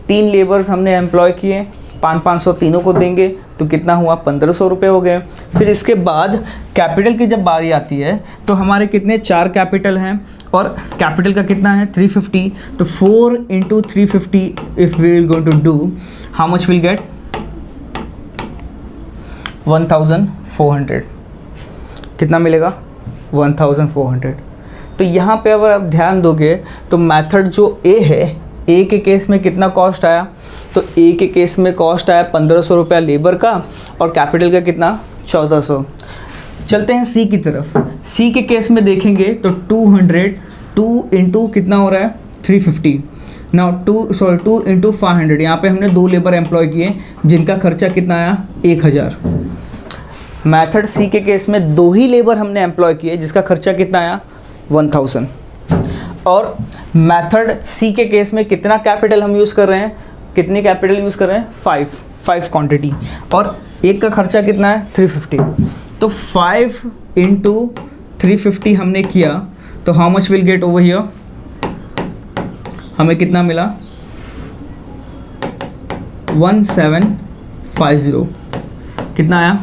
[SPEAKER 1] 3 लेबर्स हमने एम्प्लॉय किए, 500 तीनों को देंगे तो कितना हुआ, 1500 रुपये हो गए। फिर इसके बाद कैपिटल की जब बारी आती है तो हमारे कितने, 4 कैपिटल हैं और कैपिटल का कितना है 350। तो 4 × 350 if we will going to do, how much will get, 1400। कितना मिलेगा, 1400। तो यहाँ पे अगर आप ध्यान दोगे तो मेथड जो ए है, ए के केस में कितना कॉस्ट आया, तो ए के केस में कॉस्ट आया 1500 रुपया लेबर का, और कैपिटल का कितना 1400। चलते हैं सी की तरफ। सी के केस में देखेंगे तो 200, 2 × कितना हो रहा है 350। नाउ 2 × 500, यहाँ पे हमने 2 लेबर एम्प्लॉय किए जिनका खर्चा कितना आया 1000। मेथड सी के केस में 2 ही लेबर हमने एम्प्लॉय किए जिसका खर्चा कितना आया 1000। और मेथड सी के केस में कितना कैपिटल हम यूज़ कर रहे हैं, कितनी कैपिटल यूज़ कर रहे हैं, 5 क्वांटिटी, और एक का खर्चा कितना है 350। तो 5 × 350 हमने किया तो how much will get over here, हमें कितना मिला 1750। कितना आया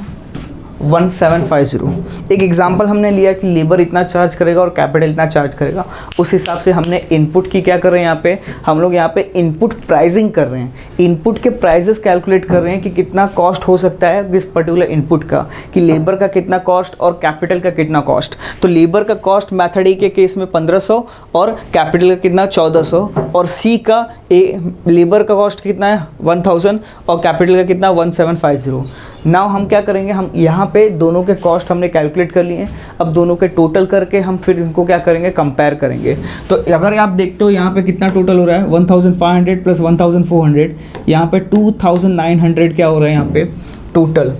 [SPEAKER 1] 1750। एक एग्जांपल हमने लिया कि लेबर इतना चार्ज करेगा और कैपिटल इतना चार्ज करेगा, उस हिसाब से हमने इनपुट की क्या कर रहे हैं, यहाँ पे हम लोग यहाँ पे इनपुट प्राइसिंग कर रहे हैं, इनपुट के प्राइजेस कैलकुलेट कर रहे हैं कि कितना कॉस्ट हो सकता है किस पर्टिकुलर इनपुट का, कि लेबर का कितना कॉस्ट और कैपिटल का कितना कॉस्ट। तो लेबर का कॉस्ट मेथड ए के केस में 1500 और कैपिटल का कितना 1400, और सी का लेबर का कॉस्ट कितना है 1000 और कैपिटल का कितना 1750। नाउ हम क्या करेंगे, हम यहाँ यहाँ पे दोनों के कॉस्ट हमने कैलकुलेट कर लिए हैं। अब दोनों के टोटल करके हम फिर इनको क्या करेंगे, कंपेयर करेंगे। तो अगर आप देखते हो यहाँ पे कितना टोटल हो रहा है, 1500 प्लस 1400, यहाँ पे 2900 क्या हो रहा है यहाँ पे टोटल।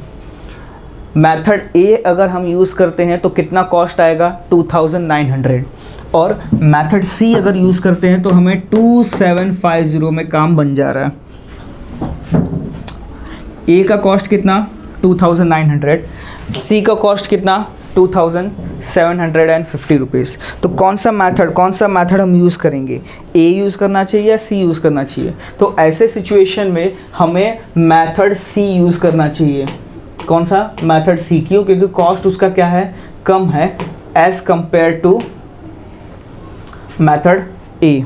[SPEAKER 1] मेथड ए अगर हम यूज़ करते हैं तो कितना कॉस्ट आएगा, 2900, और मेथड सी अगर यूज़ करते हैं तो हमें 2750 में काम बन जा रहा है। ए का कॉस्ट कितना, 2900, सी का कॉस्ट कितना, 2750 रुपीज़। तो कौन सा मेथड हम यूज़ करेंगे, ए यूज़ करना चाहिए या सी यूज़ करना चाहिए? तो ऐसे सिचुएशन में हमें मेथड सी यूज़ करना चाहिए। कौन सा, मेथड सी। क्यों? क्योंकि कॉस्ट उसका क्या है, कम है as compare to method A.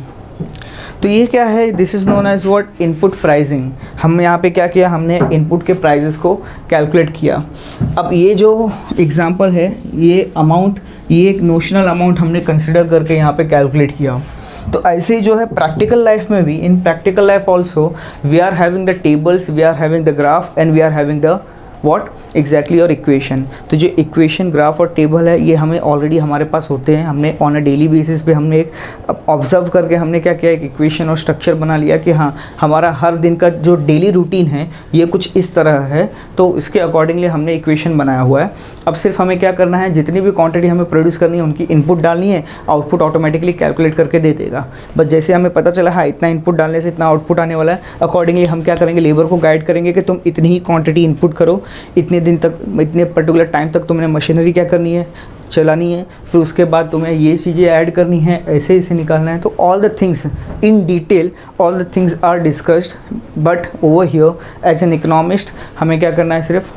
[SPEAKER 1] तो ये क्या है, this is known as what, input pricing. हम यहाँ पे क्या किया, हमने इनपुट के प्राइजेस को कैलकुलेट किया। अब ये जो एग्जांपल है, ये अमाउंट, ये एक नोशनल अमाउंट हमने कंसिडर करके यहाँ पे कैलकुलेट किया। तो ऐसे ही जो है प्रैक्टिकल लाइफ में भी, in practical life also we are having the tables, we are having the graph and we are having the what exactly और इक्वेशन। तो जो इक्वेशन, ग्राफ और टेबल है ये हमें ऑलरेडी हमारे पास होते हैं। हमने ऑन अ डेली बेसिस पे हमने एक ऑब्जर्व करके हमने क्या किया, एक इक्वेशन और स्ट्रक्चर बना लिया कि हाँ हमारा हर दिन का जो डेली रूटीन है ये कुछ इस तरह है। तो इसके अकॉर्डिंगली हमने इक्वेशन बनाया हुआ है। अब सिर्फ हमें क्या करना है, जितनी भी क्वांटिटी हमें प्रोड्यूस करनी है उनकी इनपुट डालनी है, आउटपुट ऑटोमेटिकली कैलकुलेट करके दे देगा। बस जैसे हमें पता चला हाँ इतना इनपुट डालने से इतना आउटपुट आने वाला है, अकॉर्डिंगली हम क्या करेंगे, लेबर को गाइड करेंगे कि तुम इतनी ही क्वांटिटी इनपुट करो, इतने दिन तक, इतने पर्टिकुलर टाइम तक तुमने मशीनरी क्या करनी है, चलानी है, फिर उसके बाद तुम्हें ये चीज़ें ऐड करनी है, ऐसे इसे निकालना है। तो all the things in detail, all the things are discussed, but over here as an economist हमें क्या करना है, सिर्फ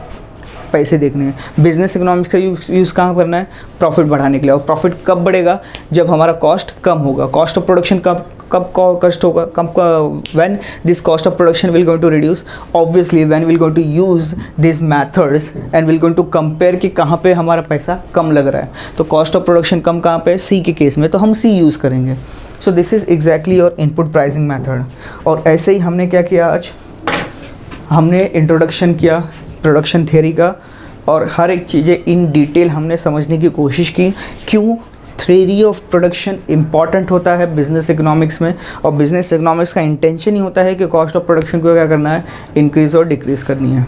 [SPEAKER 1] पैसे देखने हैं। बिजनेस इकोनॉमिक्स का यूज़ कहाँ करना है, प्रॉफिट बढ़ाने के लिए। और प्रॉफिट कब बढ़ेगा, जब हमारा कॉस्ट कम होगा। कॉस्ट ऑफ प्रोडक्शन कब कॉस्ट होगा, when this cost of production will going to reduce, obviously when will going to use this methods and will going to compare कि कहाँ पे हमारा पैसा कम लग रहा है। तो कॉस्ट ऑफ प्रोडक्शन कम कहाँ पे, सी के केस में, तो हम सी यूज़ करेंगे। सो this is exactly your input pricing method. और ऐसे ही हमने क्या किया, आज हमने इंट्रोडक्शन किया प्रोडक्शन थियरी का, और हर एक चीज़ें इन डिटेल हमने समझने की कोशिश की। क्यों थ्योरी ऑफ प्रोडक्शन इम्पॉर्टेंट होता है बिजनेस इकोनॉमिक्स में, और बिजनेस इकोनॉमिक्स का इंटेंशन ही होता है कि कॉस्ट ऑफ प्रोडक्शन को क्या करना है, इंक्रीज़ और डिक्रीज़ करनी है।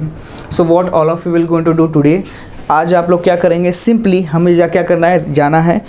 [SPEAKER 1] So what all of you will going to do today, आज आप लोग क्या करेंगे, सिंपली हमें क्या करना है, जाना है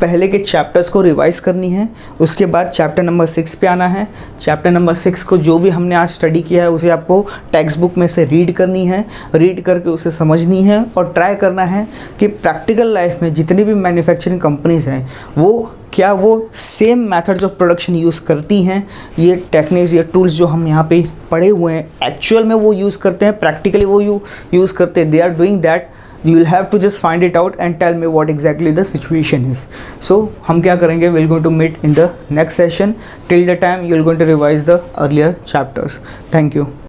[SPEAKER 1] पहले के चैप्टर्स को रिवाइज़ करनी है, उसके बाद चैप्टर नंबर 6 पे आना है। चैप्टर नंबर 6 को जो भी हमने आज स्टडी किया है उसे आपको टेक्स्ट बुक में से रीड करनी है, रीड करके उसे समझनी है, और ट्राई करना है कि प्रैक्टिकल लाइफ में जितनी भी मैन्युफैक्चरिंग कंपनीज़ हैं वो वो same methods of production use करती हैं। ये टेक्निक्स, ये टूल्स जो हम यहाँ पे पढ़े हुए हैं एक्चुअल में वो यूज़ करते हैं, प्रैक्टिकली वो यूज़ करते हैं, they are doing that. You will have to just find it out and tell me what exactly the situation is. So हम क्या करेंगे, we're going to meet in the next session. Till the time you're going to revise the earlier chapters. Thank you.